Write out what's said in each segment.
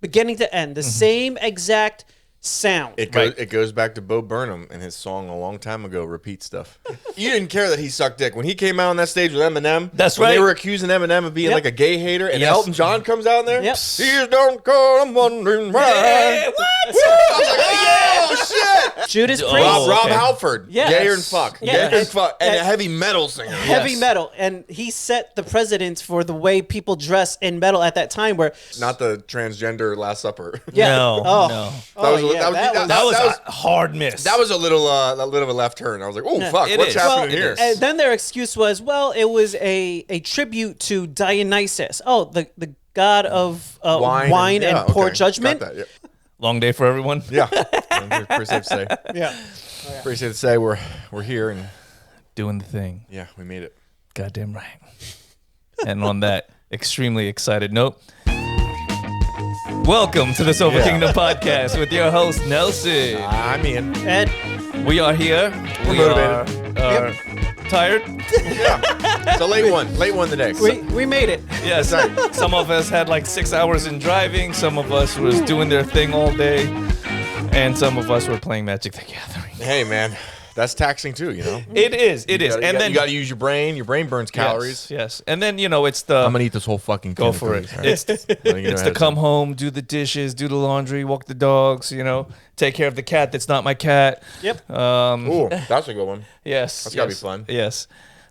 beginning to end, the same exact sound. It goes back to Bo Burnham and his song a long time ago, Repeat Stuff. You didn't care that he sucked dick. When he came out on that stage with Eminem, that's right. They were accusing Eminem of being like a gay hater, and Elton John comes out there. Yep. He's don't call, I'm wondering why. Yeah, what? I was like, oh, shit. Judas Priest. Rob Halford. Yes. Gayer and fuck. Yes. Gayer and fuck. And a heavy metal singer. Heavy metal. And he set the precedence for the way people dress in metal at that time where... Not the transgender Last Supper. Yeah. No. That was a hard miss. That was a little of a left turn. I was like, oh, fuck, what's happening here? And then their excuse was, well, it was a tribute to Dionysus. Oh, the god of wine and poor judgment. Got that, yeah. Long day for everyone. Yeah. Pretty safe to say. Yeah. Pretty safe to say we're here and doing the thing. Yeah, we made it. Goddamn right. And on that extremely excited note, welcome to the Silver Kingdom podcast with your host Nelson. I'm Ian. Ed. We are here. We're motivated. Tired. Yeah. It's a late one today. We made it. Yes. Some of us had like 6 hours in driving. Some of us was doing their thing all day, and some of us were playing Magic the Gathering. Hey man, that's taxing too, you know. It is. And then you got to use your brain. Your brain burns calories. Yes. And then it's the I'm gonna eat this whole fucking. Go for it. Right? It's to come home, do the dishes, do the laundry, walk the dogs. Take care of the cat that's not my cat. Yep. Ooh, that's a good one. Yes. That's gotta be fun. Yes.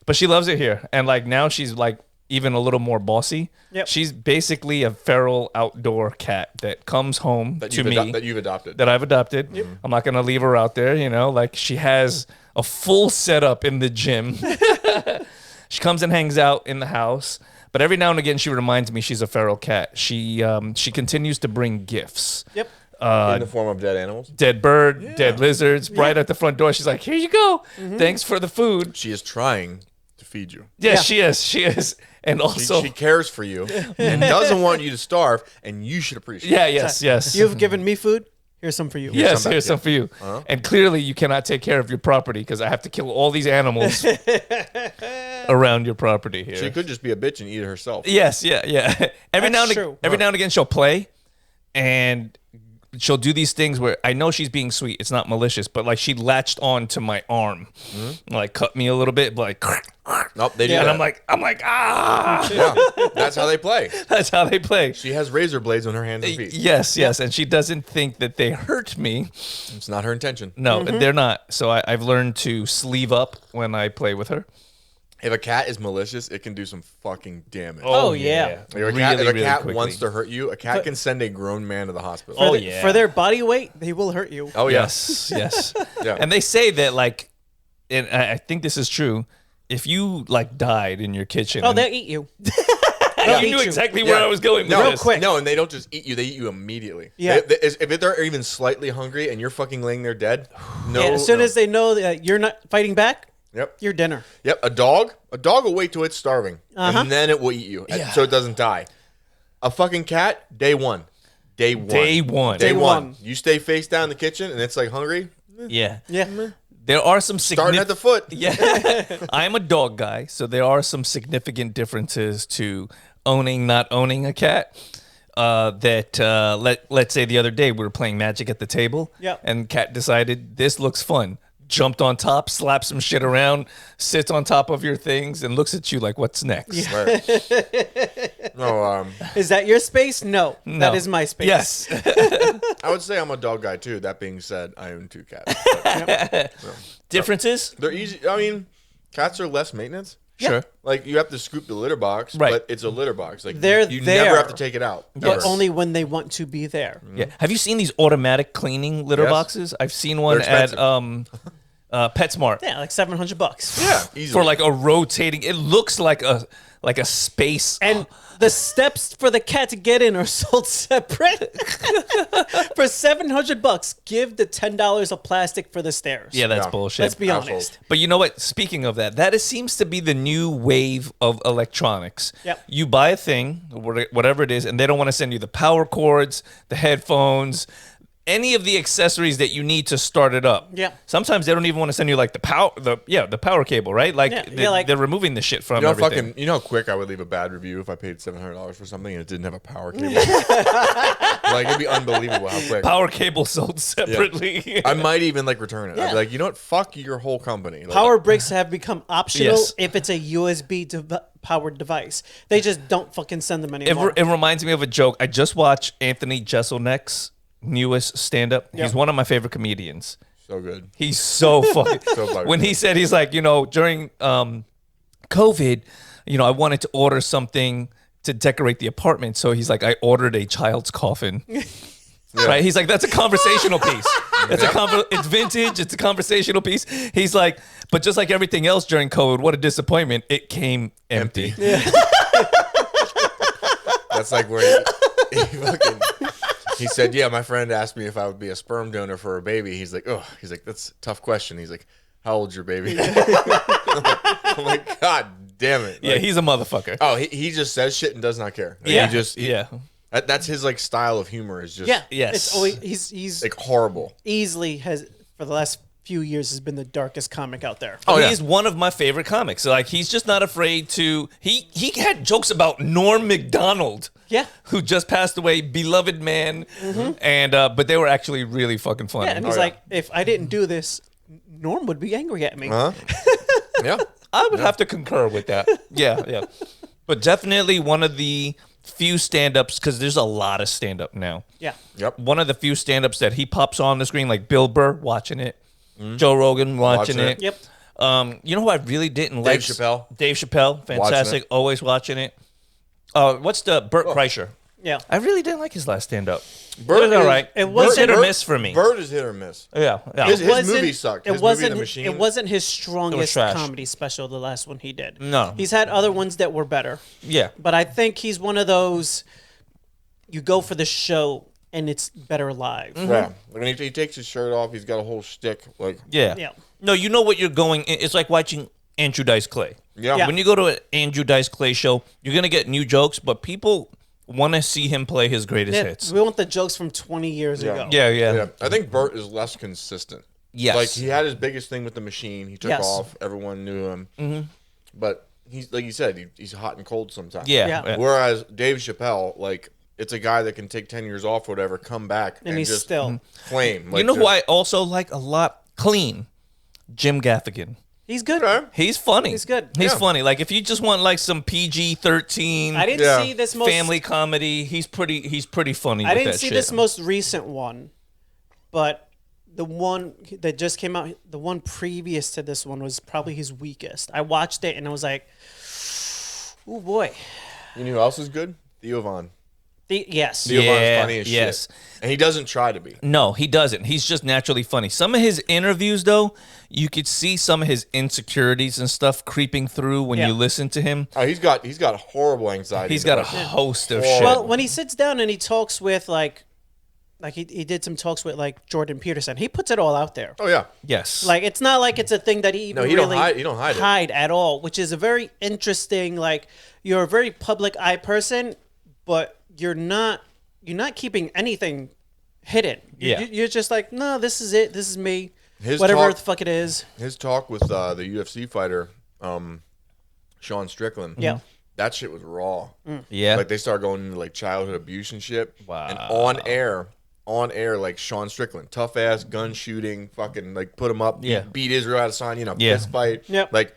But she loves it here, and like now she's like even a little more bossy. Yep. She's basically a feral outdoor cat that comes home to me. That you've adopted. That I've adopted. Yep. I'm not gonna leave her out there. Like she has a full setup in the gym. She comes and hangs out in the house, but every now and again she reminds me she's a feral cat. She continues to bring gifts. Yep. In the form of dead animals? Dead bird, dead lizards, right at the front door. She's like, here you go. Thanks for the food. She is trying to feed you. Yes, she is. She is. And also... She cares for you and doesn't want you to starve, and you should appreciate it. Yes. You've given me food. Here's some for you. Here's some for you. Uh-huh. And clearly you cannot take care of your property because I have to kill all these animals around your property here. She could just be a bitch and eat it herself. Yes, yeah. Every now and again she'll play, and she'll do these things where I know she's being sweet. It's not malicious, but like she latched on to my arm, like cut me a little bit, like. Nope, they do that. And I'm like, ah. Yeah, that's how they play. That's how they play. She has razor blades on her hands and feet. Yes, and she doesn't think that they hurt me. It's not her intention. No, they're not. So I've learned to sleeve up when I play with her. If a cat is malicious, it can do some fucking damage. Oh yeah. If a cat wants to hurt you, a cat can send a grown man to the hospital. For their body weight, they will hurt you. Oh yes. Yeah. And they say that like, and I think this is true. If you like died in your kitchen, they'll eat you. You knew exactly where I was going with real this. quick. No, and they don't just eat you; they eat you immediately. Yeah. If they're even slightly hungry and you're fucking laying there dead, as soon as they know that you're not fighting back, your dinner. Yep. A dog will wait till it's starving, and then it will eat you, so it doesn't die. A fucking cat, day one. Day one. You stay face down in the kitchen, and it's like hungry. Yeah. There are some starting at the foot. Yeah, I'm a dog guy, so there are some significant differences to owning, not owning a cat. Let's say the other day we were playing Magic at the table, and Cat decided this looks fun. Jumped on top, slaps some shit around, sits on top of your things, and looks at you like, "What's next?" Yeah. Right. No, is that your space? No, that is my space. Yes. I would say I'm a dog guy too. That being said, I own 2 cats. Differences? They're easy. I mean, cats are less maintenance. Sure. Like you have to scoop the litter box, but it's a litter box. Like you there, never have to take it out. But only when they want to be there. Yeah. Have you seen these automatic cleaning litter boxes? I've seen one at PetSmart. Yeah, like $700. Yeah, easily. For like a rotating. It looks like a space. And the steps for the cat to get in are sold separate. For $700, give the $10 of plastic for the stairs. Yeah, that's bullshit. Let's be honest. But you know what? Speaking of that seems to be the new wave of electronics. Yep. You buy a thing, whatever it is, and they don't want to send you the power cords, the headphones, any of the accessories that you need to start it up. Yeah. Sometimes they don't even want to send you like the power cable, right? Like, like they're removing the shit from You know, everything. you know how quick I would leave a bad review if I paid $700 for something and it didn't have a power cable. Like it'd be unbelievable how quick. Power cable sold separately. I might even like return it. I'd Yeah. be like, you know what? Fuck your whole company. Like, Power bricks have become optional Yes. if it's a USB powered device. They just don't fucking send them It, anymore. it reminds me of a joke. I just watched Anthony Jeselnik's newest stand-up. Yep. He's one of my favorite comedians. so good. He's so funny. fucking When he said, he's like, during COVID, I wanted to order something to decorate the apartment. So he's like, I ordered a child's coffin. Right? He's like, that's a conversational piece. It's vintage. It's a conversational piece. He's like, but just like everything else during COVID, what a disappointment. It came empty. That's like where he said, yeah, my friend asked me if I would be a sperm donor for a baby. He's like, that's a tough question. He's like, how old's your baby? I'm like, God damn it. Yeah, Like, he's a motherfucker. oh, he just says shit and does not care. Like, Yeah. he that's his like style of humor is just yeah. Yes. It's always, he's like horrible. easily has for the last few years has been the darkest comic out there. Oh, yeah. he's one of my favorite comics. So, like, he's just not afraid to. He had jokes about Norm Macdonald, Yeah. who just passed away, beloved man, and but they were actually really fucking funny. Yeah, and he's like, if I didn't do this, Norm would be angry at me. Yeah. I would have to concur with that. Yeah. But definitely one of the few stand-ups, because there's a lot of stand-up now. Yeah. Yep. One of the few stand-ups that he pops on the screen, like Bill Burr watching it, Joe Rogan watching Watching it. it. Yep. You know who I really didn't like? Chappelle. Dave Chappelle, fantastic, it. always watching it. What's the Burt Kreischer? Yeah. I really didn't like his last stand-up. Burt It was all right. It It was wasn't- hit or Burt- miss for me. Bird is hit or miss. Yeah. His wasn't- movie sucked. It His wasn't. movie, The Machine. It wasn't his strongest trash. comedy special. The last one he did. No. He's had other ones that were better, Yeah. but I think he's one of those. You go for the show, and it's better live. Yeah. Like when he takes his shirt off, he's got a whole stick. Like, Yeah. Yeah. No, you know what you're going. It's like watching Andrew Dice Clay. yeah. Yeah. When you go to an Andrew Dice Clay show, you're gonna get new jokes, but people want to see him play his greatest Yeah, hits. we want the jokes from 20 years Yeah. ago. Yeah. Yeah. I think Burt is less consistent. Yes. Like he had his biggest thing with The Machine. He took Yes. off. Everyone knew him. But he's like you said, he's hot and cold sometimes. Yeah. Yeah. Yeah. Whereas Dave Chappelle, like, it's a guy that can take 10 years off, or whatever, come back And he's just still. flame. Like, You know who just- I also like a lot? Clean. Jim Gaffigan. He's good. Okay. He's funny. He's good. He's Yeah. funny. Like if you just want like some PG-13 I didn't Yeah. see this most. family comedy, he's pretty funny. I with didn't that see shit. this most recent one, but the one that just came out, the one previous to this one was probably his weakest. I watched it and I was like, "Oh boy." You know who else is good? Theo Von. Yes. Theo Yeah, Von's funny as yes. shit. And he doesn't try to be. No, he doesn't. He's just naturally funny. Some of his interviews, though, you could see some of his insecurities and stuff creeping through when Yeah. you listen to him. Oh, he's got horrible anxiety. He's got a depression. host of Well, shit. Well, when he sits down and he talks with like he did some talks with like Jordan Peterson, he puts it all out there. Oh yeah. Yes. Like it's not like it's a thing that he even No, he don't really hide- he don't hide it. at all, which is a very interesting. Like you're a very public eye person, but you're not keeping anything hidden. Yeah. You're just like, no, this is it. This is me. His Whatever talk- the fuck it is. His talk with the UFC fighter, Sean Strickland. Yeah. That shit was raw. yeah. Like they started going into like childhood abuse and shit. Wow. And on air, like Sean Strickland, tough ass gun shooting, fucking like put him up, Yeah. beat Israel out of sign, Yeah. fist fight. Yep. Like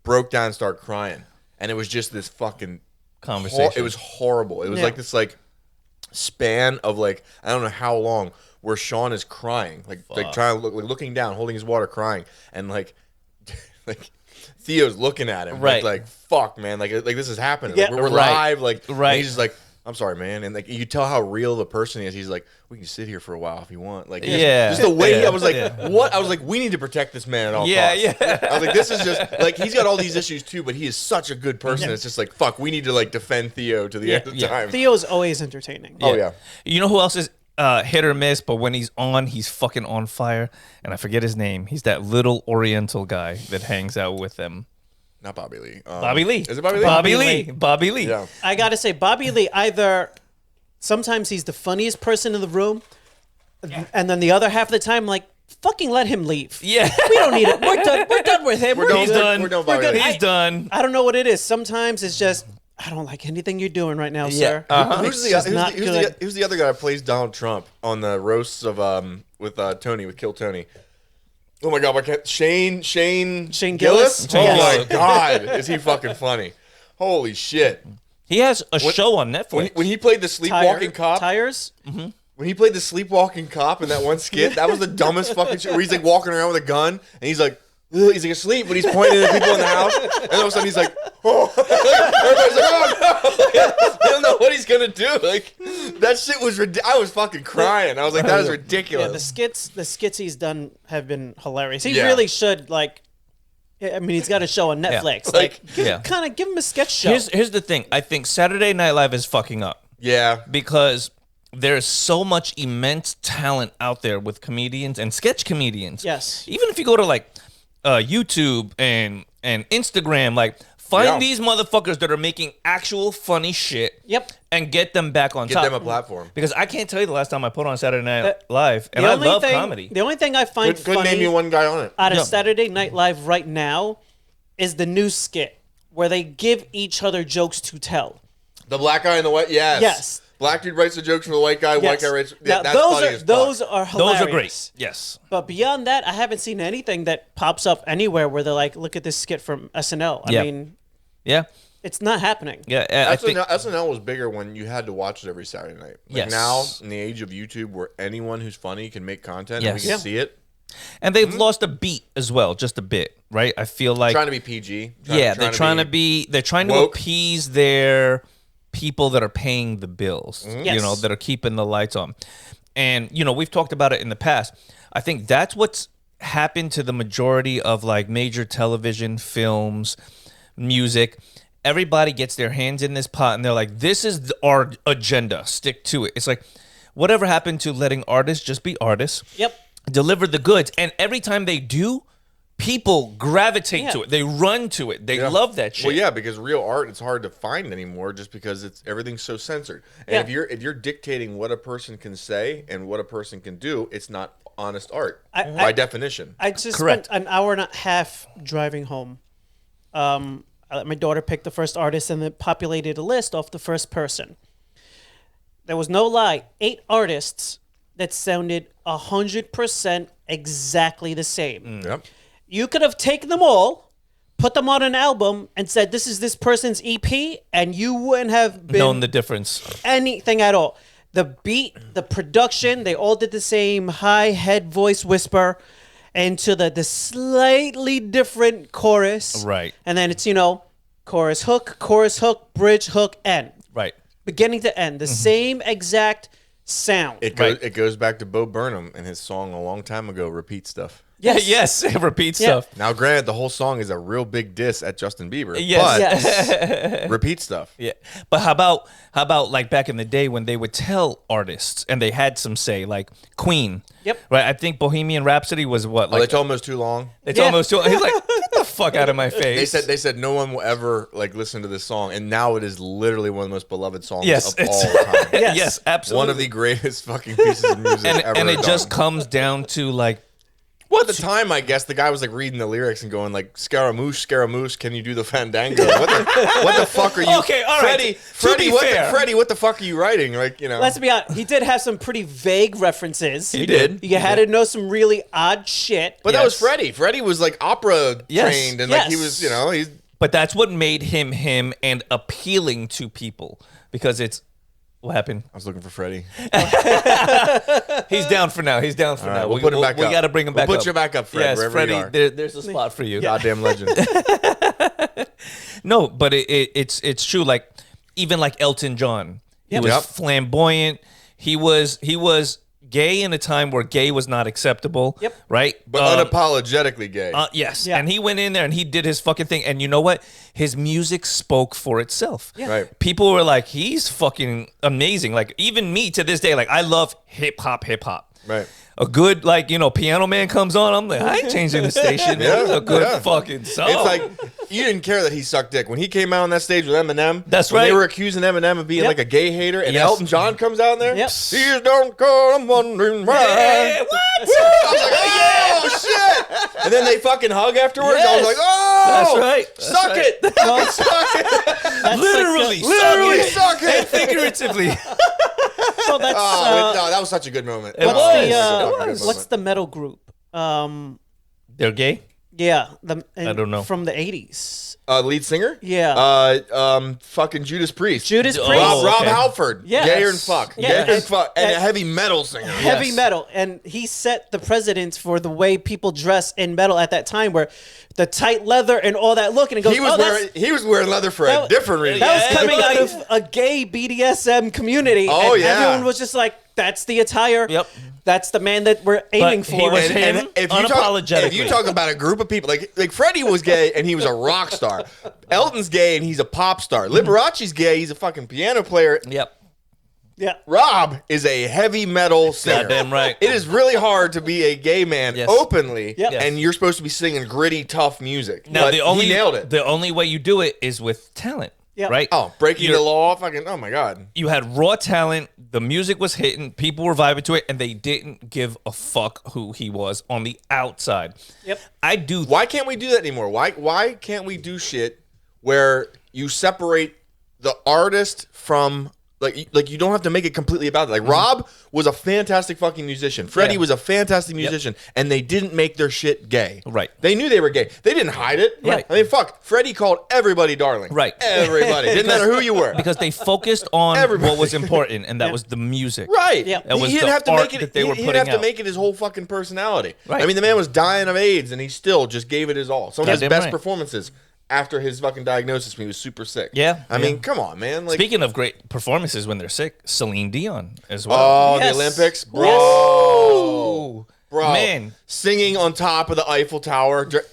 broke down, and started crying, and it was just this fucking Conversation. It was horrible. It was Yeah. like this like span of like I don't know how long where Sean is crying, like trying to look, like looking down, holding his water, crying, and like like Theo's looking at him, Right. like fuck, man, like this is happening. Yeah. Like, we're Right. live, like Right. and he's just like, I'm sorry, man, and like you could tell how real the person is. He's like, we can sit here for a while if you want, like Yeah. just the way Yeah. I was like, Yeah. what? I was like, we need to protect this man at all Yeah, costs. yeah. I was like, this is just like he's got all these issues too, but he is such a good person. It's just like fuck, we need to like defend Theo to the end of yeah. time. Theo's always entertaining. Oh yeah. You know who else is hit or miss, but when he's on, he's fucking on fire. And I forget his name. He's that little Oriental guy that hangs out with them. Not Bobby Lee. Bobby Lee. Is it Bobby Lee? Bobby Lee. Lee. Bobby Lee. Yeah. I gotta say, Bobby Lee, either sometimes he's the funniest person in the room, And then the other half of the time, like, fucking let him leave. Yeah. We don't need it. We're done. We're done with him. He's good. done. We're done. We're good. He's done. I don't know what it is. Sometimes it's just, I don't like anything you're doing right now, sir. Who's the other guy that plays Donald Trump on the roasts of with Tony, with Kill Tony? Oh my God, Shane Gillis? Oh Yes. my God, is he fucking funny? Holy shit! He has a show on Netflix. When he played the sleepwalking cop, Tires? when he played the sleepwalking cop in that one skit, that was the dumbest fucking shit. Where he's like walking around with a gun and he's like. Ugh, he's like asleep, but he's pointing at people in the house, and all of a sudden he's like, "Oh!" Everybody's like, "Oh no!" They don't know what he's gonna do. Like that shit was I was fucking crying. I was like, "That is ridiculous." Yeah, the skits he's done have been hilarious. He Yeah. really should like. I mean, he's got a show on Netflix. Like, kind of give him a sketch show. Here's the thing. I think Saturday Night Live is fucking up Yeah, because there's so much immense talent out there with comedians and sketch comedians. Yes. Even if you go to like YouTube and Instagram, like find these motherfuckers that are making actual funny shit. Yep. And get them back on get top. them a platform. Because I can't tell you the last time I put on Saturday Night Live, and I love comedy. The only thing I find Couldn't funny name you one guy on it. out of Yeah. Saturday Night Live right now is the new skit where they give each other jokes to tell. The black guy and the white, yes. Black dude writes the jokes for the white guy. White Yes. guy writes. Now, That's funny as fuck. those are hilarious. Those are great. Yes. But beyond that, I haven't seen anything that pops up anywhere where they're like, "Look at this skit from SNL." I Yeah. mean, Yeah. it's not happening. Yeah. I think. SNL was bigger when you had to watch it every Saturday night. Like Yes. now, in the age of YouTube, where anyone who's funny can make content and we Yes. can Yeah. see it. And they've lost a beat as well, just a bit, right? I feel like Trying to be PG. they're trying to woke. appease their people that are paying the bills, Yes. you know, that are keeping the lights on. And, you know, we've talked about it in the past. I think that's what's happened to the majority of like major television, films, music. Everybody gets their hands in this pot and they're like, this is our agenda. Stick to it. It's like, whatever happened to letting artists just be artists? Yep. Deliver the goods. And every time they do, people gravitate to Yeah. it. They run to it. They love that shit. Well, yeah, because real art it's hard to find anymore, just because everything's so censored. And Yeah. if you're dictating what a person can say and what a person can do, it's not honest art I- by definition. I just Correct. spent an hour and a half driving home. I let my daughter pick the first artist and it populated a list off the first person. There was no lie, 8 artists that sounded 100% exactly the same. Yep. You could have taken them all, put them on an album, and said, "This is this person's EP," and you wouldn't have been Known the difference. anything at all. The beat, the production, they all did the same high head voice whisper into the slightly different chorus. Right. And then it's, chorus, hook, bridge, hook, end. Right. Beginning to end. The same exact sound. It goes back to Bo Burnham and his song a long time ago, Repeat Stuff. Yes. Yes. Repeat Yeah. stuff. Now, granted, the whole song is a real big diss at Justin Bieber. Yes. But Yes. Repeat Stuff. Yeah. But how about like back in the day when they would tell artists and they had some say, like Queen. Yep. Right. I think Bohemian Rhapsody was what? They Like told him it was too long. it's almost too. He's like, get the fuck out of my face. They said no one will ever listen to this song, and now it is literally one of the most beloved songs Yes, of it's- all time. Yes. Yes, absolutely. One of the greatest fucking pieces of music ever. and it just done. comes down to like, Well, at the time, I guess the guy was reading the lyrics and going Scaramouche, Scaramouche, can you do the fandango? What the fuck are you? Okay, all right. Freddie, To be fair. Freddie, what the fuck are you writing? Let's be honest. He did have some pretty vague references. He did. You had to know some really odd shit. But that was Yes. Freddie. Freddie was opera Yes. trained, and Yes. he was, he's. but that's what made him and appealing to people because it's what happened. I was looking for Freddie. He's down for now. He's down for All now. right, we'll put him back We up. got to bring him back We'll up. put you back up, Fred, Yes, wherever Freddie. you are. There's a spot for you. Goddamn legend. No, but it's true. Like even like Elton John, he was Yep. flamboyant. He was gay in a time where gay was not acceptable. Yep. Right. But unapologetically gay. Yes. Yeah. And he went in there and he did his fucking thing. And you know what? His music spoke for itself. Yeah. Right. People were like, he's fucking amazing. Like even me to this day, like I love hip hop. Right. a good Piano Man comes on, I'm like, I ain't changing the station. Yeah, It's a good yeah. fucking song. It's like you didn't care that he sucked dick when he came out on that stage with Eminem. That's when right. They were accusing Eminem of being Yep. like a gay hater, and Yes. Elton John comes out in there. Yep. Tears don't come, I'm wondering why. Yeah, what? I was like, oh shit! And then they fucking hug afterwards. I was Yes. like, oh, That's right. That's suck right. it, Well, suck it, that's Literally, literally suck and it. figuratively. so that's Oh, no, that was such a good moment. It what's was. the It was. what's the metal group? They're gay? Yeah, I don't know. from the 80s. Lead singer? Yeah. Fucking Judas Priest. Judas Oh, Priest. Rob okay. Halford. Yes. Gayer and fuck. Yeah. Gayer and And- fuck. And a and- heavy metal singer. Heavy Yes. metal, and he set the precedence for the way people dress in metal at that time, where the tight leather and all that look, and it goes, He was wearing leather for a that- different reason. that was Yeah, coming out everybody- of a gay BDSM community. Oh, and yeah. everyone was just like, "That's the attire. Yep. That's the man that we're aiming he for." was And him if you unapologetically. talk about a group of people, like Freddie was gay and he was a rock star. Elton's gay and he's a pop star. Liberace's gay, he's a fucking piano player. Yep. yeah, Rob is a heavy metal singer. Goddamn right. It is really hard to be a gay man Yes. openly, Yep. and you're supposed to be singing gritty, tough music. Now But he nailed it. The only way you do it is with talent. Yep. Right? Oh, breaking You're- the law, fucking, oh my God. You had raw talent, the music was hitting, people were vibing to it, and they didn't give a fuck who he was on the outside. Yep. I do. Why can't we do that anymore? Why can't we do shit where you separate the artist from like you don't have to make it completely about it. Like Rob was a fantastic fucking musician. Freddie Yeah. was a fantastic musician, and they didn't make their shit gay. Right. They knew they were gay. They didn't hide it. Right. I mean, fuck. Freddie called everybody darling. Right. Everybody. Didn't matter who you were. Because they focused on Everybody. what was important, and that was the music. Right. Yeah. That was he didn't the have to art make it. that they were he didn't putting have to out. make it his whole fucking personality. Right. I mean, the man was dying of AIDS, and he still just gave it his all. Some of his Goddamn best right. performances after his fucking diagnosis when he was super sick. Yeah, I yeah. mean, come on, man. Like, Speaking of great performances when they're sick, Celine Dion as well. oh, Yes. the Olympics, bro. Oh, Bro, man. singing on top of the Eiffel Tower, dude.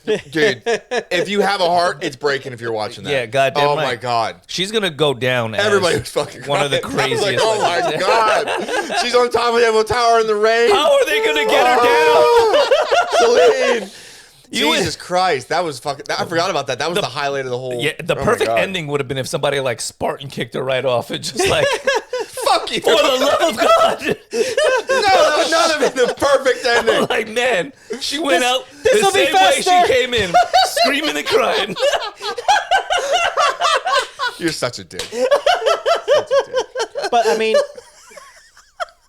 If you have a heart, it's breaking if you're watching that. Yeah, goddamn Oh right. my God. She's gonna go down as Everybody was fucking one of the crying. I was craziest. like, oh my God. She's on top of the Eiffel Tower in the rain. How are they gonna get her down? Celine. You- Jesus Christ, that was fucking. I forgot about that. That was the highlight of the whole. Yeah, the oh my perfect God. ending would have been if somebody like Spartan kicked her right off and just like, Fuck you. for the love of God. No, none of it. The perfect ending. Like, man, she went out the this'll be same way she faster. came in, screaming and crying. You're such a dick. Such a dick. but I mean,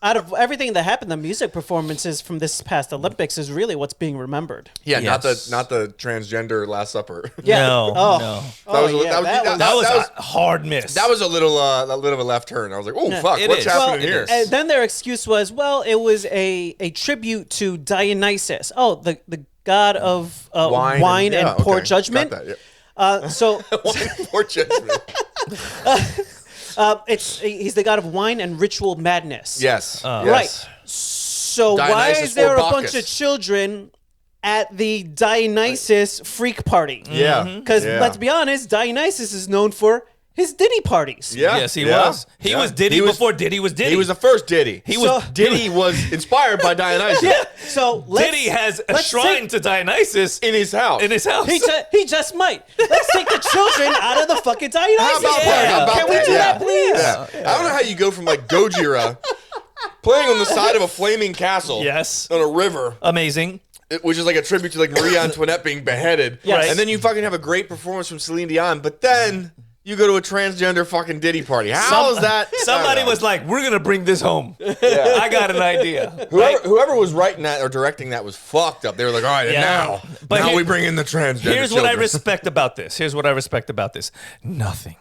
out of everything that happened, the music performances from this past Olympics is really what's being remembered. Yeah, Yes. not the transgender Last Supper. Yeah. No, Oh. no. Oh, was a- yeah, that was- that That was, That was- a hard miss. That was a little of a left turn. I was like, oh fuck, it what's is. happening Well, it here? is. And then their excuse was, well, it was a tribute to Dionysus. Oh, the god of wine and poor okay. judgment. Got that, So yeah. Wine and poor judgment. he's the god of wine and ritual madness. Yes. Right. Yes. So why Dionysus is there or a bunch Bacchus? of children at the Dionysus freak party? Yeah. Because yeah. let's be honest, Dionysus is known for his Diddy parties. Yeah. Yes, he yeah, was. He yeah. was Diddy before Diddy was Diddy. He was the first Diddy. He So- was Diddy was inspired by Dionysus Yeah. So Diddy has a let's shrine take- to Dionysus in his house. in his house. He just might. Let's take the children out of the fucking Dionysus. How about party. that? How about Can we that? do Yeah. that, please? Yeah. I don't know how you go from like Gojira playing on the side of a flaming castle Yes. on a river, Amazing. which is like a tribute to like Marie Antoinette being beheaded. Yes. And then you fucking have a great performance from Celine Dion, but then you go to a transgender fucking Diddy party. How is that? Somebody I don't know. was like, "We're gonna bring this home." I got an idea. Whoever was writing that or directing that was fucked up. They were like, all right, and Yeah. now But now here- we bring in the transgender Here's what I children. respect about this. Here's what I respect about this. Nothing.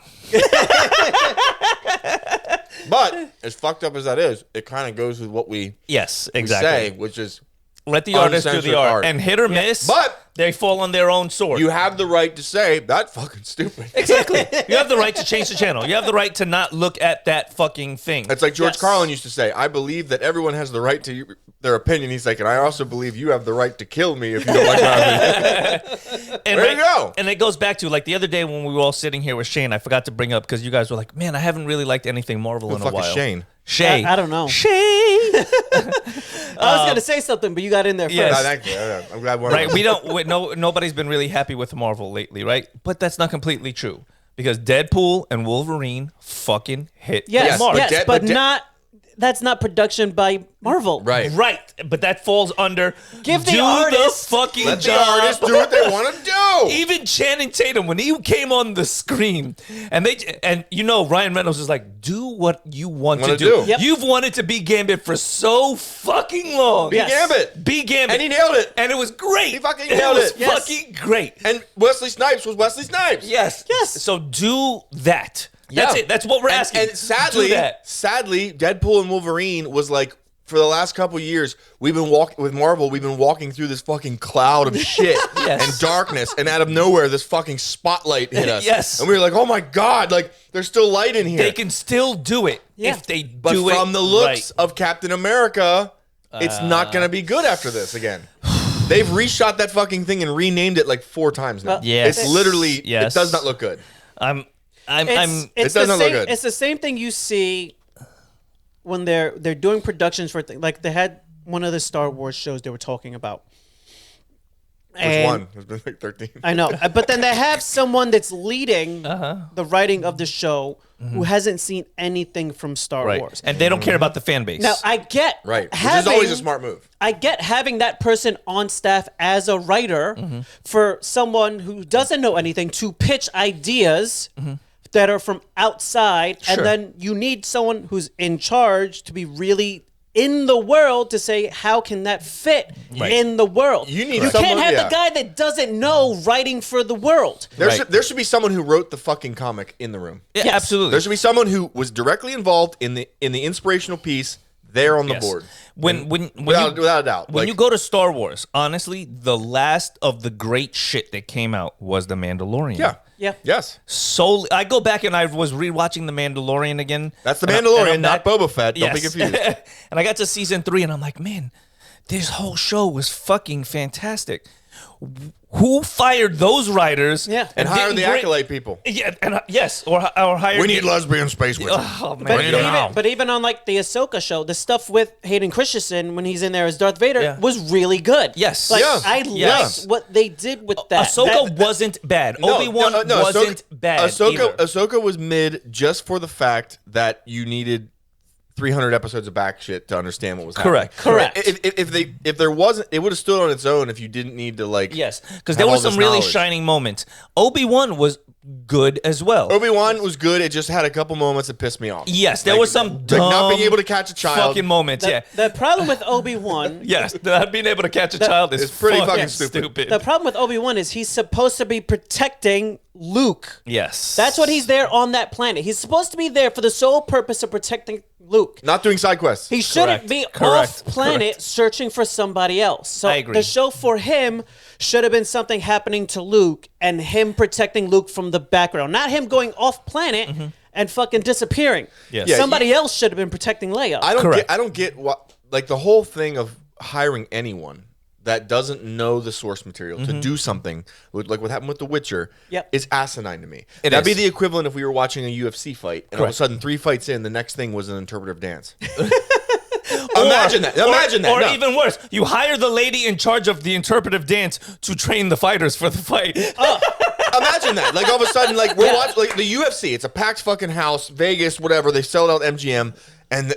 But as fucked up as that is, it kind of goes with what we Yes, say, exactly. which is Let the artist do uncensored the art. art. And hit or miss, But they fall on their own sword. you have the right to say that's fucking stupid. Exactly. You have the right to change the channel. You have the right to not look at that fucking thing. It's like George Yes. Carlin used to say, I believe that everyone has the right to their opinion. He's like, and I also believe you have the right to kill me if you don't like my opinion. And There you go. And it goes back to like the other day when we were all sitting here with Shane. I forgot to bring up because you guys were like, "Man, I haven't really liked anything Marvel in a fuck is while." Shane? Shay. I don't know. Shay. I was gonna say something, but you got in there first. Yes. No, thank you. I'm glad one. Right? Nobody's been really happy with Marvel lately, right? But that's not completely true because Deadpool and Wolverine fucking hit Yes, the mark. yes, but but not. That's not production by Marvel. Right. Right, but that falls under Give the do artist- the fucking Let the job. artists do what they want to do. Even Channing Tatum, when he came on the screen, and Ryan Reynolds is like, do what you want to Wanna do. do. Yep. You've wanted to be Gambit for so fucking long. Be Gambit. Be Gambit. And he nailed it. And it was great. He fucking nailed was it. Yes. fucking great. And Wesley Snipes was Wesley Snipes. Yes. Yes. So do that. That's it. That's what we're asking. And sadly, do that. Deadpool and Wolverine was like, for the last couple of years, we've been walking through this fucking cloud of shit Yes. and darkness, and out of nowhere, this fucking spotlight hit us. Yes. And we were like, oh my God, like, there's still light in here. They can still do it Yeah. if they but do it from the looks right. of Captain America, it's not going to be good after this again. They've reshot that fucking thing and renamed it like 4 times now. Yes. It's literally, Yes. it does not look good. It's It doesn't look same, good. It's the same thing you see when they're doing productions for like they had one of the Star Wars shows they were talking about. Which one? There's been like 13. I know, but then they have someone that's leading the writing of the show who hasn't seen anything from Star Right. Wars. And they don't care about the fan base. Now I get Right. Which is always a smart move. I get having that person on staff as a writer for someone who doesn't know anything to pitch ideas that are from outside, Sure. and then you need someone who's in charge to be really in the world to say how can that fit in the world. You need you someone- can't have yeah. the guy that doesn't know writing for the world. There should be someone who wrote the fucking comic in the room. Yeah, Yes. absolutely. There should be someone who was directly involved in the inspirational piece there on the Yes. board. When Without a doubt. When Like, you go to Star Wars, honestly, the last of the great shit that came out was The Mandalorian. yeah. Yeah. Yes. So I go back and I was rewatching The Mandalorian again. That's the And Mandalorian, I'm not Boba Fett. Don't be Yes. confused. And I got to season 3 and I'm like, man, this whole show was fucking fantastic. Who fired those writers? Yeah. And hire didn't the bring- acolyte people. Yeah, and yes, or hire. We need lesbian space witches. Oh man, But Bring 'em even, out. but even on like the Ahsoka show, the stuff with Hayden Christensen when he's in there as Darth Vader Yeah. was really good. Yes. like Yeah. I Yes. liked what they did with that. Ahsoka wasn't bad. Obi-Wan wasn't bad. either. Ahsoka was mid just for the fact that you needed 300 episodes of back shit to understand what was Correct. happening. Correct. If there wasn't, it would have stood on its own if you didn't need to like. Yes, because have there were all some this really knowledge. shining moments. Obi-Wan was good as well. Obi-Wan was good. It just had a couple moments that pissed me off. Yes, there Like- were some like dumb not being able to catch a child. fucking moments. Yeah. The problem with Obi-Wan, Yes, not being able to catch a child is It's pretty fucking fucking stupid. the problem with Obi-Wan is he's supposed to be protecting Luke. Yes, That's what he's there on that planet. He's supposed to be there for the sole purpose of protecting Luke. Not doing side quests. He shouldn't Correct. be Correct. off planet Correct. searching for somebody else. So I agree. the show for him should have been something happening to Luke and him protecting Luke from the background, not him going off planet and fucking disappearing. Yes. Yeah, Somebody else should have been protecting Leia. Correct. I don't get what like the whole thing of hiring anyone that doesn't know the source material to do something with, like what happened with The Witcher Yep. is asinine to me. It That'd be is. the equivalent if we were watching a UFC fight and all of a Correct. sudden 3 fights in, the next thing was an interpretive dance. Imagine that. Imagine that. Or No. even worse, you hire the lady in charge of the interpretive dance to train the fighters for the fight. Imagine that. Like all of a sudden, like we're watching like the UFC. It's a packed fucking house, Vegas, whatever. They sold out MGM, and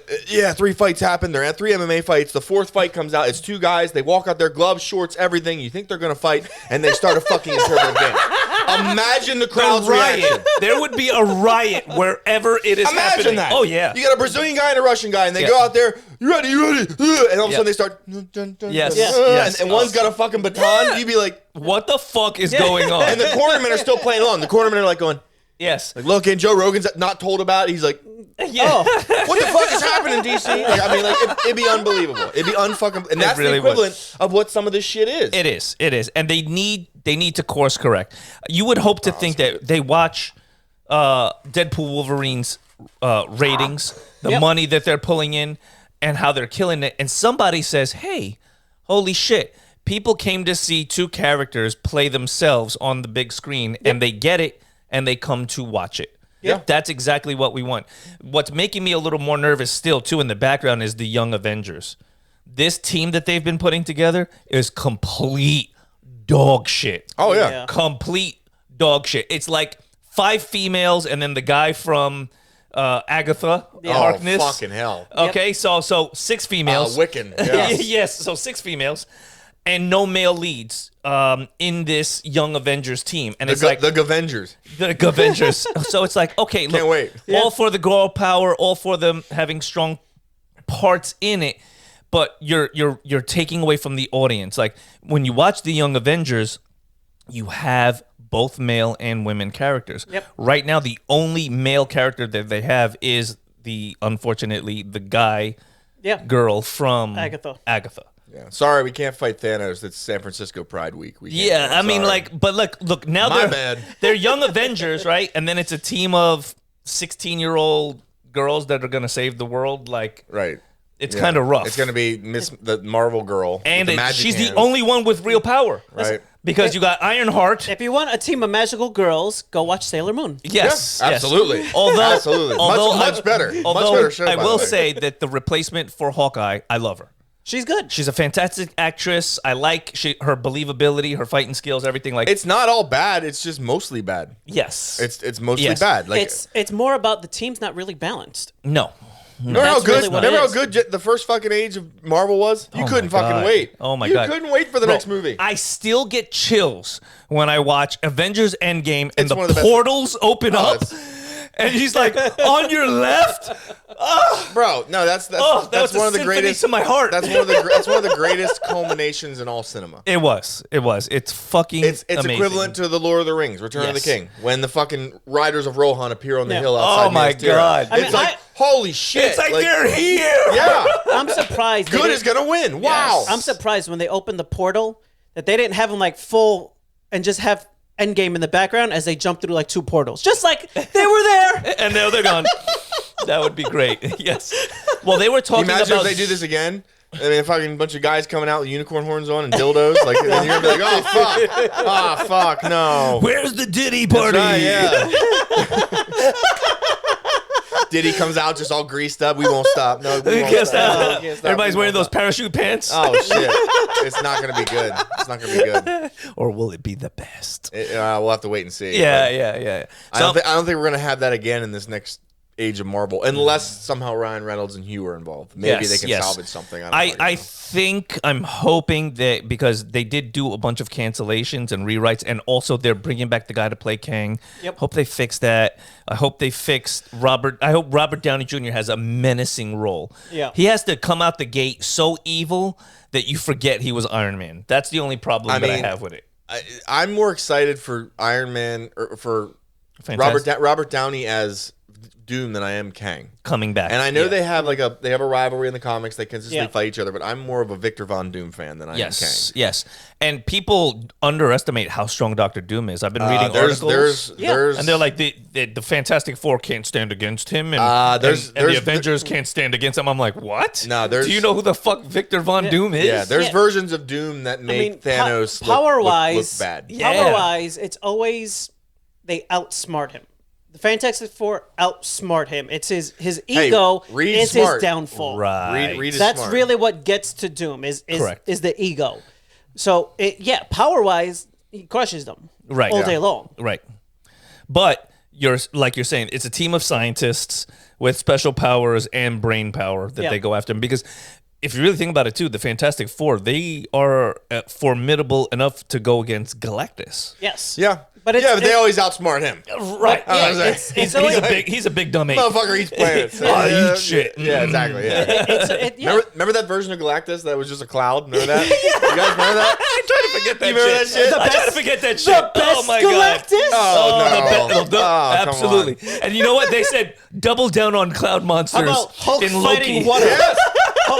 3 fights happen. They're at 3 MMA fights. The 4th fight comes out. It's 2 guys. They walk out there, gloves, shorts, everything. You think they're gonna fight, and they start a fucking interpretive dance. Imagine the crowd's reaction. riot. There would be a riot wherever it is Imagine happening. that. Oh yeah. You got a Brazilian guy and a Russian guy, and they Yeah. go out there. You ready? You ready? And all of a Yeah. sudden they start. Yes. And one's got a fucking baton. You'd be like, What the fuck is going on? and the cornermen are still playing along. The cornermen are like going, yes. like, look, and Joe Rogan's not told about it. He's like, Yeah. what the fuck is happening, DC? Like, I mean, like, it'd be unbelievable. It'd be unfucking, and that's really the equivalent of what some of this shit is. It is. It is. And they need to course correct. You would hope to think that they watch Deadpool Wolverine's ratings, the Yep. money that they're pulling in, and how they're killing it. And somebody says, hey, holy shit. People came to see 2 characters play themselves on the big screen, and they get it, and they come to watch it. Yeah. That's exactly what we want. What's making me a little more nervous still, too, in the background is the Young Avengers. This team that they've been putting together is complete dog shit. Oh, yeah. Yeah. Complete dog shit. It's like 5 females and then the guy from Agatha Harkness. Oh, fucking hell. Okay, so 6 females. Wiccan. Yeah. Yes, so 6 females and no male leads in this Young Avengers team. And it's like the Avengers. the Avengers. So it's like, okay, look, Can't wait. all for the girl power, all for them having strong parts in it, but you're taking away from the audience. Like when you watch the Young Avengers, you have both male and women characters. Yep. Right now, the only male character that they have is unfortunately the guy girl from Agatha. Yeah. Sorry, we can't fight Thanos. It's San Francisco Pride Week. We can't. Yeah, I mean, Sorry. like, but look, now My bad. they're Young Avengers, right? And then it's a team of 16-year-old girls that are gonna save the world. Like, Right. it's Yeah. kind of rough. It's going to be the Marvel girl. And with the magic she's hands. the only one with real power, Right. Because you got Ironheart. If you want a team of magical girls, go watch Sailor Moon. Yes, Yeah, yes. absolutely. Although, Absolutely. Much better. Much Although better show, I by the will way. say that the replacement for Hawkeye, I love her. She's good. She's a fantastic actress. I like her believability, her fighting skills, everything. Like, It's not all bad. It's just mostly bad. yes, It's mostly Yes. bad. Like It's more about the team's not really balanced. no. remember how That's good? really what it Remember how is. good the first fucking age of Marvel was? You Oh couldn't my fucking God. wait. Oh my you God. You couldn't wait for the Bro, next movie. I still get chills when I watch Avengers Endgame and It's one the of the best- portals open up, it's- and he's like, on your left. Bro, no, that's That was that's a one of the symphony greatest. to my heart. That's one of the greatest culminations in all cinema. It was. It's fucking. It's amazing. equivalent to the Lord of the Rings, Return of the Yes. King, when the fucking riders of Rohan appear on the Yeah. hill outside. Oh my Minas Tirith. God. I mean, It's like holy shit! It's like they're here. yeah, I'm surprised. they good is didn't- gonna win. Wow, I'm surprised when they opened the portal that they didn't have them like full and just have Endgame in the background as they jump through like 2 portals, just like they were there. And now they're gone. That would be great. Yes. Well, they were Can you talking imagine about. if they do this again? I mean, a fucking bunch of guys coming out with unicorn horns on and dildos, like, and you're gonna be like, oh fuck, no. Where's the Diddy party? Right, yeah. Diddy comes out just all greased up. We won't stop. No, we won't Can't stop. stop. No, we can't stop. Everybody's We wearing won't those parachute pants. stop. Oh shit! It's not gonna be good. It's not gonna be good. Or will it be the best? We'll have to wait and see. Yeah, But yeah. I don't think we're gonna have that again in this next age of Marvel, unless somehow Ryan Reynolds and Hugh are involved. Maybe they can salvage something. I think I'm hoping that because they did do a bunch of cancellations and rewrites, and also they're bringing back the guy to play Kang. Yep. Hope they fix that. I hope they fixed Robert. I hope Robert Downey Jr. has a menacing role. Yeah. He has to come out the gate so evil that you forget he was Iron Man. That's the only problem that I have with it. I'm more excited for Iron Man or for Fantastic. Robert Downey as Doom than I am Kang. Coming back. And I know they have a rivalry in the comics. They consistently Yeah. fight each other, but I'm more of a Victor Von Doom fan than I am Yes, Kang. yes. And people underestimate how strong Doctor Doom is. I've been reading articles. There's And they're like, the Fantastic Four can't stand against him, and, and there's- the Avengers can't stand against him. I'm like, what? No, there's- Do you know who the fuck Victor Von Doom is? yeah, there's Yeah. versions of Doom that make Thanos power-wise, look bad. Yeah. Power-wise, it's always they outsmart him. The Fantastic Four outsmart him. It's his ego Reed's is smart. his downfall. Right. Reed is That's smart. really what gets to Doom is Correct. the ego. So power-wise, he crushes them Right. all Yeah. day long. Right. But you're saying, it's a team of scientists with special powers and brain power that Yeah. they go after him. Because if you really think about it too, the Fantastic Four, they are formidable enough to go against Galactus. Yes. Yeah. But But it's- they always outsmart him. Right. Yeah, was like- it's He's always, a big dumb ape. Motherfucker eats planets. Oh, eat shit. Yeah, exactly. Yeah. yeah. Remember that version of Galactus that was just a cloud? Remember that? You guys remember that? I try to forget that You remember shit. that shit? I try to forget that shit. The best oh my Galactus? God. Oh, no. Absolutely. And you know what? They said double down on cloud monsters about Hulk in fighting Loki. water? Yes.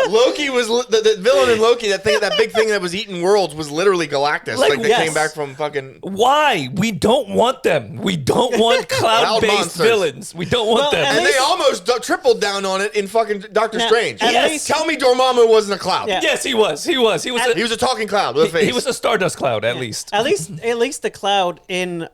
Loki was the villain in Loki. That big thing that was eating worlds was literally Galactus. Like, Like they yes. came back from fucking. Why? We don't want them. We don't want cloud-based monsters. villains. We don't want Well, them. at And they least- almost tripled down on it in fucking Doctor Now, Strange. at Yes. least- Tell me Dormammu wasn't a cloud. Yeah. Yes, he was. He was. He was. He was a talking cloud with a face. He was a stardust cloud, at least. At least the cloud in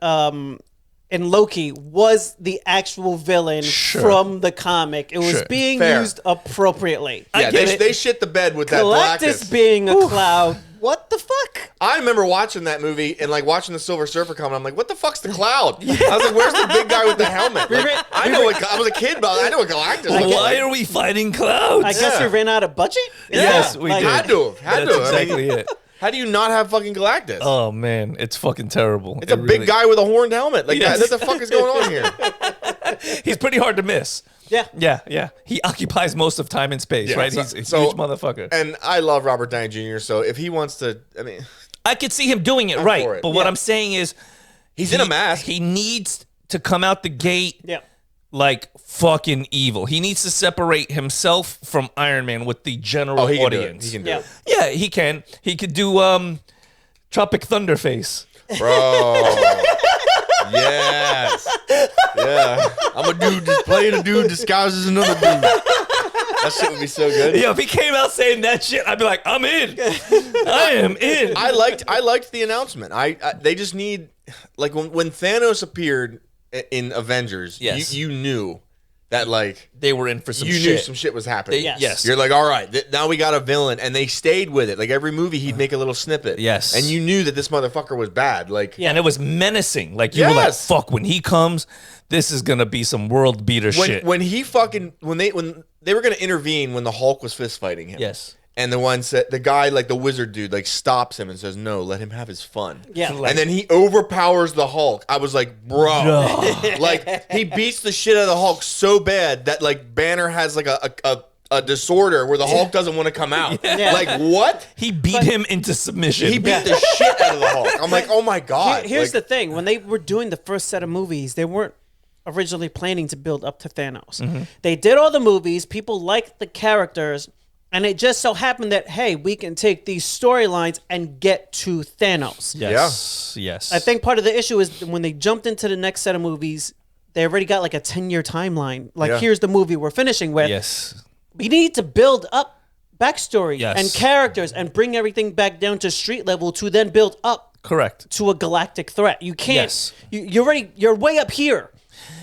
in Loki was the actual villain from the comic. It was being used appropriately. Yeah, they shit the bed with that Galactus being a cloud. What the fuck? I remember watching that movie and like watching the Silver Surfer come. And I'm like, what the fuck's the Cloud? I was like, where's the big guy with the helmet? Like, I was a kid, but I know what Galactus was. Why are we fighting clouds? I guess we ran out of budget. Yes, we did. Had to. That's exactly it. How do you not have fucking Galactus? Oh man, it's fucking terrible. It's a big guy with a horned helmet. Like, what the fuck is going on here? He's pretty hard to miss. Yeah. He occupies most of time and space, right? He's a huge motherfucker. And I love Robert Downey Jr. So if he wants to, I mean, I could see him doing it right. But what I'm saying is, he's in a mask. He needs to come out the gate. Yeah. Like fucking evil. He needs to separate himself from Iron Man with the general audience. He can do it. Yeah, he can. He could do Tropic Thunder face. Bro. Yes. Yeah. I'm a dude just playing a dude disguised as another dude. That shit would be so good. Yeah, if he came out saying that shit, I'd be like, I'm in. I am in. I liked the announcement. They just need, like, when Thanos appeared in Avengers, you knew that, like, they were in for some shit. You knew some shit was happening. Yes. You're like, all right, now we got a villain, and they stayed with it. Like, every movie, he'd make a little snippet. Yes. And you knew that this motherfucker was bad. Like, and it was menacing. Like, you were like, fuck, when he comes, this is gonna be some world beater shit. When he fucking, when they were gonna intervene when the Hulk was fist fighting him. Yes. And the guy, like the wizard dude, like stops him and says, no, let him have his fun. Yeah. And then he overpowers the Hulk. I was like, bro. No. Like, he beats the shit out of the Hulk so bad that, like, Banner has, like, a disorder where the Hulk doesn't want to come out. Yeah. Like, what? He beat him into submission. He beat the shit out of the Hulk. I'm like, oh my God. Here's the thing. When they were doing the first set of movies, they weren't originally planning to build up to Thanos. Mm-hmm. They did all the movies. People liked the characters. And it just so happened that, hey, we can take these storylines and get to Thanos. Yes. Yeah. Yes. I think part of the issue is when they jumped into the next set of movies, they already got like a 10-year timeline. Like, here's the movie we're finishing with. Yes. We need to build up backstory and characters and bring everything back down to street level to then build up to a galactic threat. You can't. You're way up here.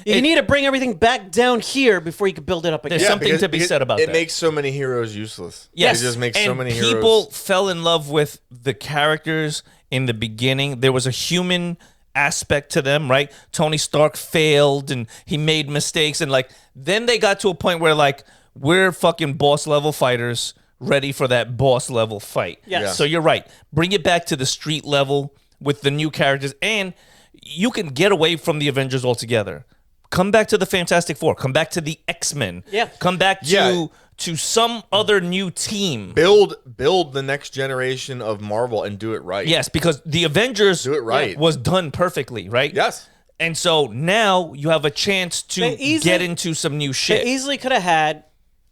You need to bring everything back down here before you can build it up again. There's something to be said about that. It makes so many heroes useless. Yes. It just makes so many heroes. People fell in love with the characters in the beginning. There was a human aspect to them, right? Tony Stark failed and he made mistakes. And, like, then they got to a point where, like, we're fucking boss level fighters ready for that boss level fight. Yes. So you're right. Bring it back to the street level with the new characters. And you can get away from the Avengers altogether. Come back to the Fantastic Four. Come back to the X-Men. Yeah. Come back to some other new team. Build the next generation of Marvel and do it right. Yes, because the Avengers was done perfectly, right? Yes. And so now you have a chance to get into some new shit. They easily could have had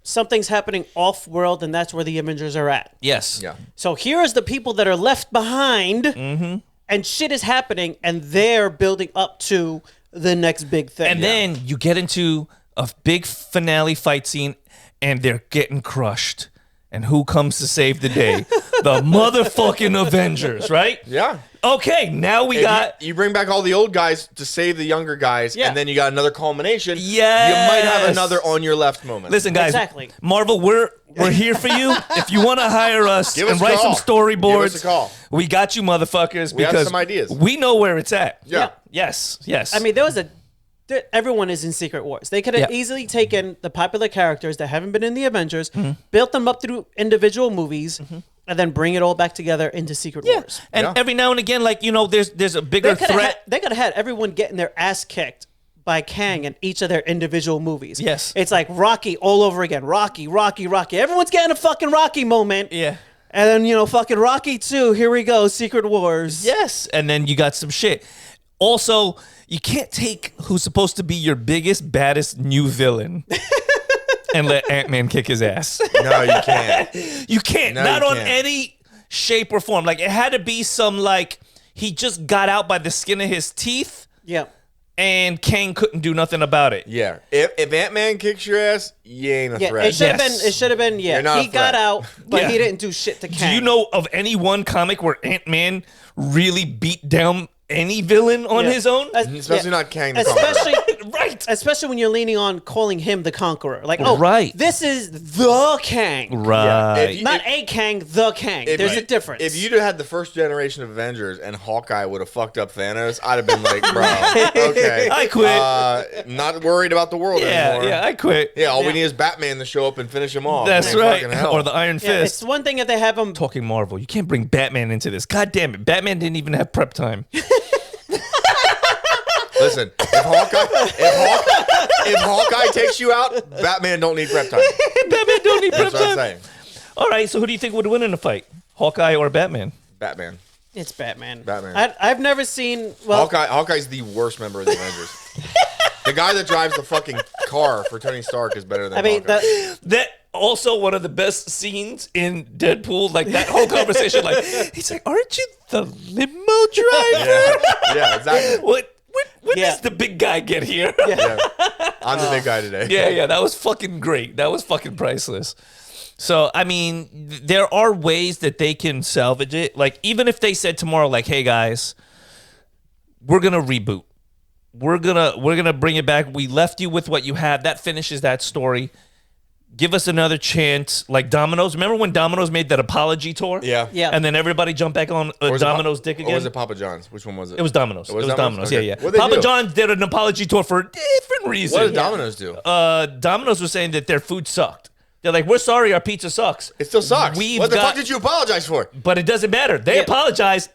something's happening off-world, and that's where the Avengers are at. Yes. Yeah. So here's the people that are left behind, and shit is happening, and they're building up to the next big thing. And then you get into a big finale fight scene and they're getting crushed. And who comes to save the day? The motherfucking Avengers, right? Yeah. Okay, now we got... You bring back all the old guys to save the younger guys, and then you got another culmination. Yes. You might have another on your left moment. Listen, guys. Exactly. Marvel, we're here for you. If you want to hire us and write some storyboards, give us a call. We got you, motherfuckers. We have some ideas. We know where it's at. Yeah. Yes. I mean, everyone is in Secret Wars. They could have easily taken the popular characters that haven't been in the Avengers, built them up through individual movies, and then bring it all back together into Secret Wars. And every now and again, like, you know, there's a bigger threat. They could have had everyone getting their ass kicked by Kang in each of their individual movies. Yes. It's like Rocky all over again. Rocky. Everyone's getting a fucking Rocky moment. Yeah. And then, you know, fucking Rocky 2. Here we go. Secret Wars. Yes. And then you got some shit. Also, you can't take who's supposed to be your biggest, baddest new villain and let Ant-Man kick his ass. No, you can't. You can't. No, Not you on can't. any shape or form. Like, it had to be some, like, he just got out by the skin of his teeth. Yeah. And Kang couldn't do nothing about it. Yeah. If Ant-Man kicks your ass, you ain't a threat. It should have been. You're not he a got threat. out, but Yeah. he didn't do shit to Kang. Do you know of any one comic where Ant-Man really beat down any villain on Yeah. his own. Especially not Kang the Conqueror. Especially, Right. especially when you're leaning on calling him the Conqueror. Like, oh, Right. this is the Kang. Right. If you- Not a Kang, the Kang. There's a difference. If you'd have had the first generation of Avengers and Hawkeye would have fucked up Thanos, I'd have been like, bro, okay. I quit. Not worried about the world yeah, anymore. yeah, I quit. Yeah, all we Yeah. need is Batman to show up and finish him off. That's Man, right. fucking hell. Or the Iron yeah, Fist. it's one thing if they have him. Talking Marvel, you can't bring Batman into this. God damn it, Batman didn't even have prep time. Listen, if Hawkeye takes you out, Batman don't need prep time. Batman don't need prep That's what I'm time. saying. All right, so who do you think would win in a fight, Hawkeye or Batman? Batman. It's Batman. Batman. I've never seen. Well, Hawkeye's the worst member of the Avengers. The guy that drives the fucking car for Tony Stark is better than I mean, Hawkeye. That also one of the best scenes in Deadpool. Like that whole conversation. Like he's like, "Aren't you the limo driver? Yeah, exactly. When Yeah. does the big guy get here?" Yeah. I'm the big guy today. Yeah, that was fucking great. That was fucking priceless. So, I mean, there are ways that they can salvage it. Like, even if they said tomorrow, like, "Hey guys, we're gonna reboot. We're gonna bring it back. We left you with what you have. That finishes that story. Give us another chance." Like Domino's. Remember when Domino's made that apology tour? Yeah. Yeah. And then everybody jumped back on Or was it Domino's dick again. Or was it Papa John's? Which one was it? It was Domino's. It was Domino's. Okay. Yeah. What'd they Papa do? John's did an apology tour for a different reason. What did Domino's do? Domino's was saying that their food sucked. They're like, "We're sorry, our pizza sucks." It still sucks. We've What the got- fuck did you apologize for? But it doesn't matter. They apologized,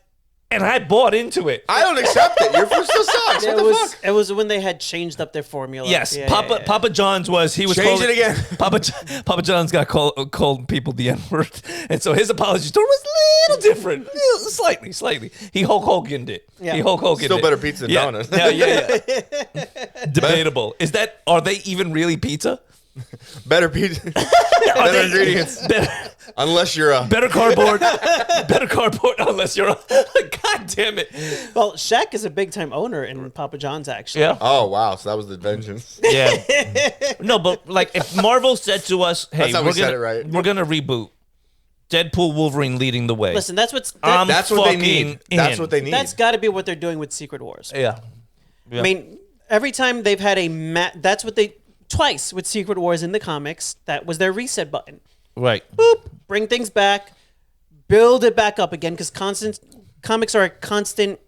and I bought into it. I don't accept it. Your food still sucks. it What the was fuck? it was when they had changed up their formula. Yes, Yeah, Papa yeah, yeah. Papa John's he was Change called, it again. Papa John's got called people the N-word, and so his apology tour was a little different, slightly. He Hulk Hogan'd it. Yeah. He Hulk Hogan'd Still it. better pizza than yeah. donuts. Yeah. Debatable. Are they even really pizza? Better pizza. Are Better they- ingredients. Better, Unless you're a. better cardboard. Better cardboard unless you're. God damn it. Well, Shaq is a big time owner in Papa John's actually. Yeah. Oh, wow. So that was the vengeance. Yeah. No, but like if Marvel said to us, "Hey, That's how we we're said gonna it, right? we're gonna reboot Deadpool, Wolverine leading the way." Listen, that's what's I'm That's what they fucking need. That's in. what they need. that's got to be what they're doing with Secret Wars. Yeah. I mean, every time they've had that's what they twice with Secret Wars in the comics. That was their reset button. Right. Boop, bring things back, build it back up again because comics are a constant.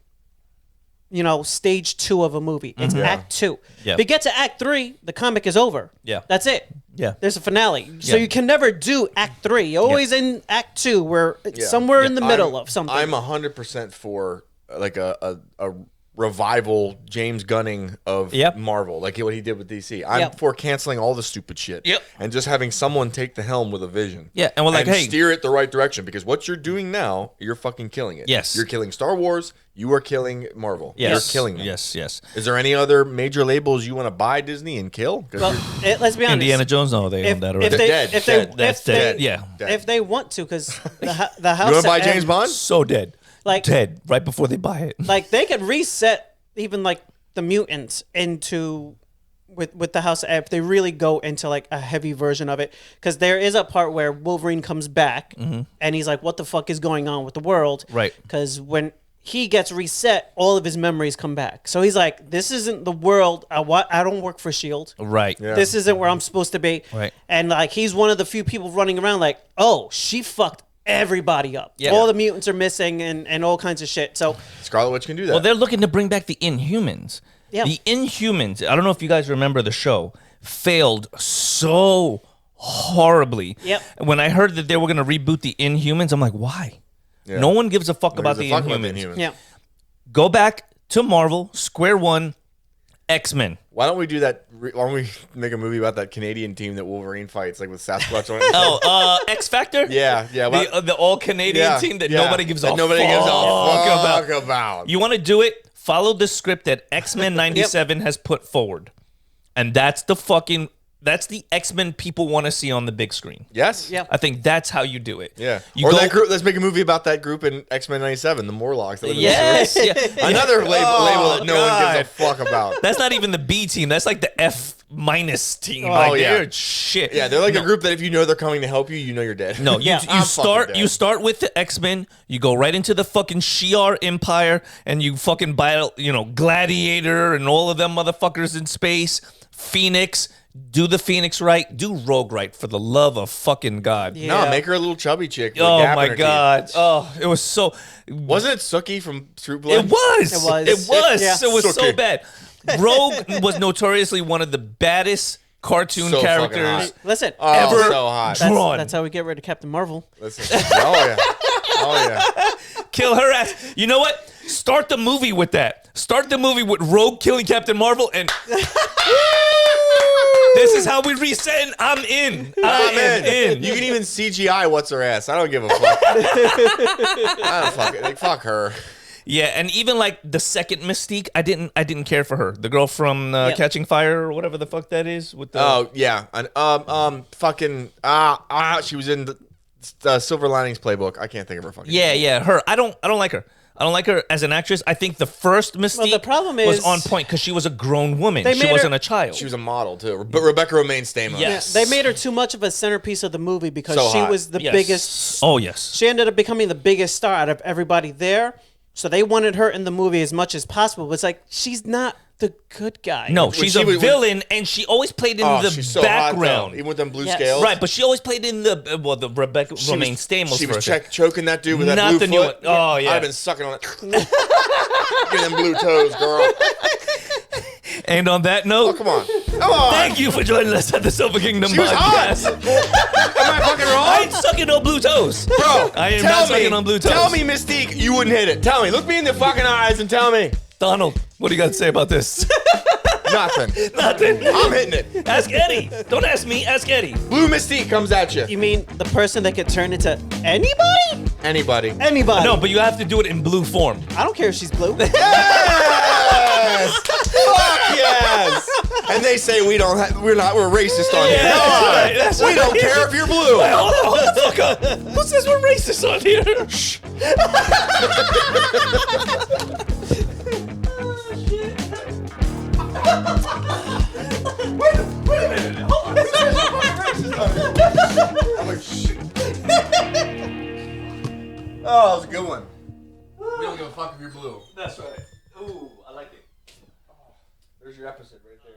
Stage 2 of a movie. It's Act 2. Yeah. If you get to Act 3, the comic is over. Yeah. That's it. Yeah. There's a finale. So Yeah. you can never do Act 3. You're always in Act 2 where it's Yeah. somewhere in the middle I'm- of something. I'm 100% for like a revival James Gunning of Yep. Marvel, like what he did with DC. I'm Yep. for canceling all the stupid shit. Yep. And just having someone take the helm with a vision. Yeah, and we're like, hey- steer it the right direction because what you're doing now, you're fucking killing it. Yes. You're killing Star Wars. You are killing Marvel. Yes. You're killing them. Yes. Is there any other major labels you want to buy Disney and kill? 'Cause well, let's be honest. Indiana Jones, no, they own that already. if they, Dead. if they, Dead. That's if they, dead. Yeah. Dead. if they want to, because the house. you want to buy at James M, Bond? So dead. Like- dead right before they buy it. Like they could reset even like the mutants into with the House of M if they really go into like a heavy version of it. Because there is a part where Wolverine comes back and he's like, "What the fuck is going on with the world?" Right. Because when he gets reset, all of his memories come back. So he's like, "This isn't the world. I don't work for Shield. Right. Yeah. This isn't where I'm supposed to be." Right. And like he's one of the few people running around like, "Oh, she fucked everybody up. Yeah. All the mutants are missing and all kinds of shit." So Scarlet Witch can do that. Well, they're looking to bring back the Inhumans. Yeah. The Inhumans, I don't know if you guys remember the show, failed so horribly. Yep. When I heard that they were going to reboot the Inhumans, I'm like, why? Yeah. No one gives a fuck about There's the a fuck about Inhumans. yeah. Go back to Marvel, square one, X-Men. Why don't we do that? Why don't we make a movie about that Canadian team that Wolverine fights, like with Sasquatch on it? Oh, X Factor? Yeah. The all Canadian team that nobody gives a fuck about. about. You want to do it? Follow the script that X-Men 97 has put forward. And that's the fucking That's the X-Men people want to see on the big screen. Yes. Yeah. I think that's how you do it. Yeah. You Or go- that group. Let's make a movie about that group in X-Men '97, the Morlocks. That would've been Yes. sweet. Yeah. Another label that no one God. gives a fuck about. That's not even the B team. That's like the F- team. Oh, Like, yeah. they're shit. Yeah, they're like a group that if you know they're coming to help you, you know you're dead. No, Yeah, you I'm start fucking you dead. start with the X-Men, you go right into the fucking Shi'ar Empire, and you fucking buy, Gladiator and all of them motherfuckers in space, Phoenix, do the Phoenix right, do Rogue right, for the love of fucking God. Yeah. No, make her a little chubby chick. with a Oh gap in my her God. teeth. Oh, it was so Wasn't it Sookie from True Blood? It was. It was. It was. Yeah. It was so Sookie. bad. Rogue was notoriously one of the baddest cartoon So fucking characters hot. Listen, Oh, ever so hot. drawn. that's how we get rid of Captain Marvel. Listen. Oh yeah. Oh yeah. Kill her ass. You know what? Start the movie with that. Start the movie with Rogue killing Captain Marvel, and this is how we reset. And I'm in. I am in. You can even CGI what's her ass. I don't give a fuck. I don't fuck it. Like, fuck her. Yeah, and even like the second Mystique, I didn't care for her. The girl from Catching Fire or whatever the fuck that is. With the Oh yeah. And, fucking she was in the Silver Linings Playbook. I can't think of her fucking. yeah, her. I don't like her. I don't like her as an actress. I think the first Mystique the problem was is- on point because she was a grown woman. They She made her- wasn't a child. She was a model too. But Rebecca Romaine Stamos. Yes. They made her too much of a centerpiece of the movie because So she hot. was the Yes. biggest. Oh yes. She ended up becoming the biggest star out of everybody there. So they wanted her in the movie as much as possible. But it's like, she's not the good guy. No, she's she a was- villain, and she always played in the she's so hot, background. though. Even with them blue Yes. scales. Right, but she always played in the the Rebecca She Romaine was, Stamos she was version. choking that dude with that Not blue the new foot. one. Oh, yeah. I've been sucking on it. Give them blue toes, girl. And on that note, Oh, come on. Come on. thank you for joining us at the Silver Kingdom She was podcast. hot. Am I fucking wrong? I ain't sucking no blue toes. Bro, I am tell not me, sucking on blue toes. Tell me, Mystique, you wouldn't hit it. Tell me. Look me in the fucking eyes and tell me. Donald, what do you got to say about this? Nothing. Nothing. I'm hitting it. Ask Eddie. Don't ask me. Ask Eddie. Blue Mystique comes at you. You mean the person that could turn into anybody? Anybody. Anybody. No, but you have to do it in blue form. I don't care if she's blue. Yes! Fuck yes! And they say we're racist on here. Yeah, Come on. right, that's We right. don't care if you're blue. Hold the fuck up. Who says we're racist on here? Shh. Wait a minute. Hold on. I'm like, shit. Oh, that was a good one. We don't give a fuck if you're blue. That's right. Ooh, I like it. There's your episode right there.